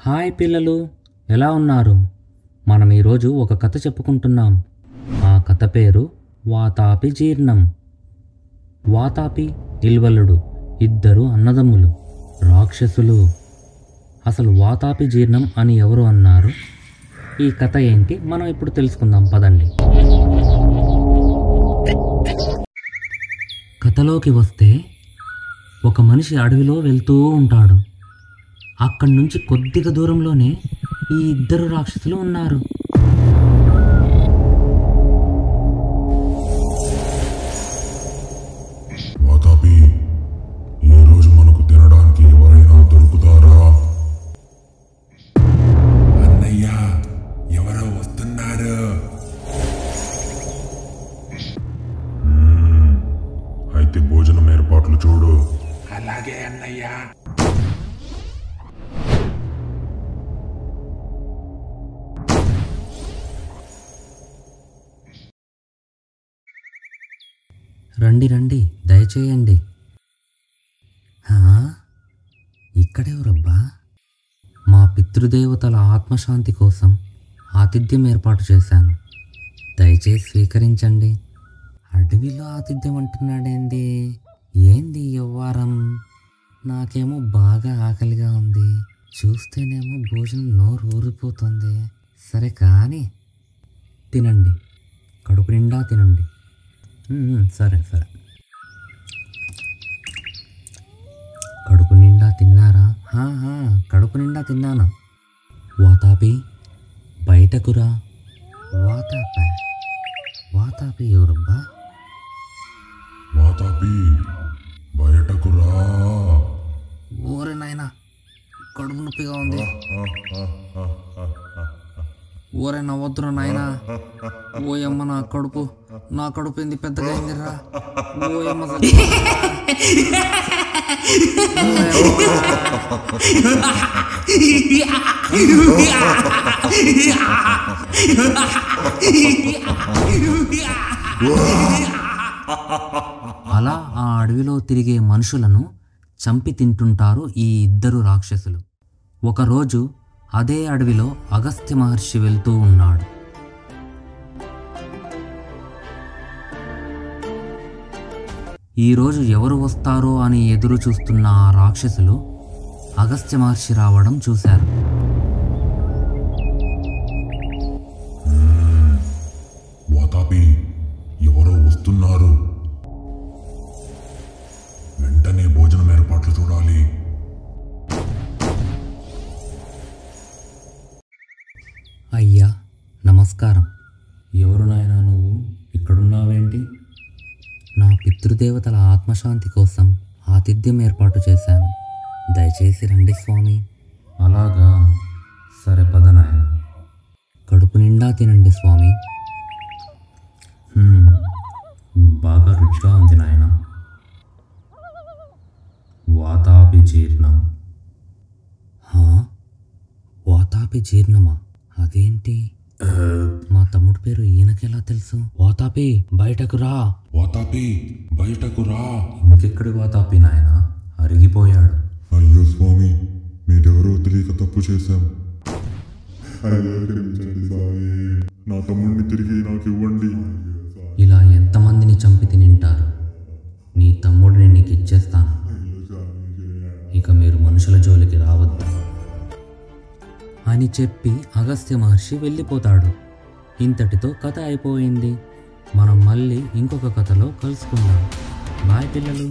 Hi పిల్లలు, ఎలా ఉన్నారు? మనం ఈరోజు ఒక కథ చెప్పుకుంటున్నాం. ఆ కథ పేరు వాతాపి జీర్ణం. వాతాపి, ఇల్వలుడు ఇద్దరు అన్నదమ్ములు, రాక్షసులు. అసలు వాతాపి జీర్ణం అని ఎవరు అన్నారు? ఈ కథ ఏంటి మనం ఇప్పుడు తెలుసుకుందాం, పదండి. కథలోకి వస్తే, ఒక మనిషి అడవిలో వెళ్తూ ఉంటాడు. అక్కడి నుంచి కొద్దిగా దూరంలోనే ఈ ఇద్దరు రాక్షసులు ఉన్నారు. వాతాపి, ఈ రోజు మనకు తినడానికి ఎవరైనా దొరుకుతారా? అన్నయ్య, ఎవరో వస్తున్నారు. అయితే భోజనం ఏర్పాట్లు చూడు. అలాగే అన్నయ్య. రండి రండి, దయచేయండి. ఇక్కడెవరబ్బా? మా పితృదేవతల ఆత్మశాంతి కోసం ఆతిథ్యం ఏర్పాటు చేశాను, దయచేసి స్వీకరించండి. అడవిలో ఆతిథ్యం అంటున్నాడేంది? ఏంది యవ్వారం? నాకేమో బాగా ఆకలిగా ఉంది, చూస్తేనేమో భోజనం నోరు ఊరిపోతుంది. సరే కానీ తినండి, కడుపు నిండా తినండి. సరే సరే. కడుపు నిండా తిన్నారా? కడుపు నిండా తిన్నాను. వాతాపి, బయటకురా. వాతాపి ఎవరబ్బా? వాతాపి, బయటకురా. ఓరే నాయనా, కడుపు నొప్పిగా ఉంది. ఓరే నవ్వద్దురా నాయనా. ఓయమ్మ, నా కడుపు ఏంది పెద్దగా అయిందిరా. ఓయమ్మ, అలా ఆ అడవిలో తిరిగే మనుషులను చంపి తింటుంటారు ఈ ఇద్దరు రాక్షసులు. ఒకరోజు అదే అడవిలో అగస్త్య మహర్షి వెళ్తూ ఉన్నాడు. ఈరోజు ఎవరు వస్తారో అని ఎదురు చూస్తున్న ఆ రాక్షసులు అగస్త్య మహర్షి రావడం చూశారు. వాతాపి, ఎవరో వస్తున్నారు. వెంటనే భోజనం ఏర్పాట్లు చూడాలి. అయ్యా, నమస్కారం. ఎవరు నాయనా నువ్వు? ఇక్కడున్నావేంటి? నా పితృదేవతల ఆత్మశాంతి కోసం ఆతిథ్యం ఏర్పాటు చేశాను, దయచేసి రండి స్వామి. అలాగా, సరే పద నాయన. కడుపు నిండా తినండి స్వామి. బాగా రుచిగా ఉంది నాయన. వాతాపి జీర్ణం. వాతాపి జీర్ణమా? అదేంటి? మా తమ్ముడు పేరు ఈయనకెలా తెలుసు? వాతాపి, బయటకు రా. వాతాపి, బయటకు రా. ఇంకెక్కడి వాతాపి నాయన, అరిగిపోయాడు. అయ్యో స్వామి, మీరెవరో తెలియక తప్పు చేశాం. నా తమ్ముడిని తిరిగి నాకు ఇవ్వండి. ఇలా ఎంతమందిని చంపి తినింటారు? నీ తమ్ముడిని నీకు ఇచ్చేస్తాను, ఇక మీరు మనుషుల జోలికి రావద్దు అని చెప్పి అగస్త్య మహర్షి వెళ్ళిపోతాడు. ఇంతటితో కథ అయిపోయింది. మనం మళ్ళీ ఇంకొక కథలో కలుసుకుందాం. బాయ్ పిల్లలు.